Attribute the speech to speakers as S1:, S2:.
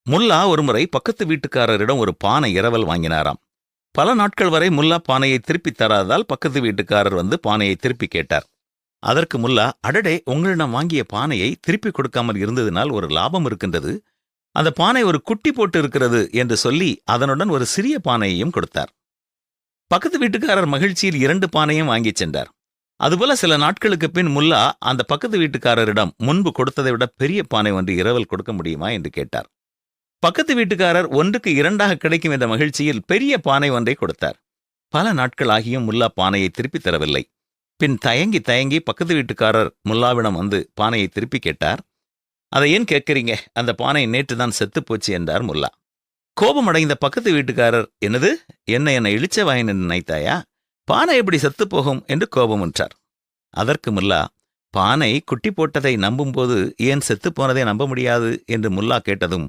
S1: முல்லா ஒருமுறை பக்கத்து வீட்டுக்காரரிடம் ஒரு பானை இரவல் வாங்கினாராம். பல நாட்கள் வரை முல்லா பானையை திருப்பித் தராததால் பக்கத்து வீட்டுக்காரர் வந்து பானையை திருப்பி கேட்டார். அதற்கு முல்லா, அடடே, உங்களிடம் வாங்கிய பானையை திருப்பிக் கொடுக்காமல் இருந்ததினால் ஒரு லாபம் இருக்கின்றது. அந்த பானை ஒரு குட்டி போட்டு இருக்கிறது என்று சொல்லி அதனுடன் ஒரு சிறிய பானையையும் கொடுத்தார். பக்கத்து வீட்டுக்காரர் மகிழ்ச்சியில் 2 பானையும் வாங்கிச் சென்றார். அதுபோல சில நாட்களுக்கு பின் முல்லா அந்த பக்கத்து வீட்டுக்காரரிடம் முன்பு கொடுத்ததை விட பெரிய பானை ஒன்று இரவல் கொடுக்க முடியுமா என்று கேட்டார். பக்கத்து வீட்டுக்காரர் 1க்கு 2ஆக கிடைக்கும் என்ற மகிழ்ச்சியில் பெரிய பானை ஒன்றை கொடுத்தார். பல நாட்கள் ஆகியும் முல்லா பானையை திருப்பித் தரவில்லை. பின் தயங்கி தயங்கி பக்கத்து வீட்டுக்காரர் முல்லாவிடம் வந்து பானையை திருப்பி கேட்டார். அதை ஏன் கேட்கறீங்க? அந்த பானை நேற்று தான் செத்துப்போச்சு என்றார் முல்லா. கோபமடைந்த பக்கத்து வீட்டுக்காரர், என்னது, என்னை இழிச்சவாயன் என்று நினைத்தாயா? பானை எப்படி செத்துப்போகும் என்று கோபமுற்றார். அதற்கு முல்லா, பானை குட்டி போட்டதை நம்பும்போது ஏன் செத்துப்போனதை நம்ப முடியாது என்று முல்லா கேட்டதும்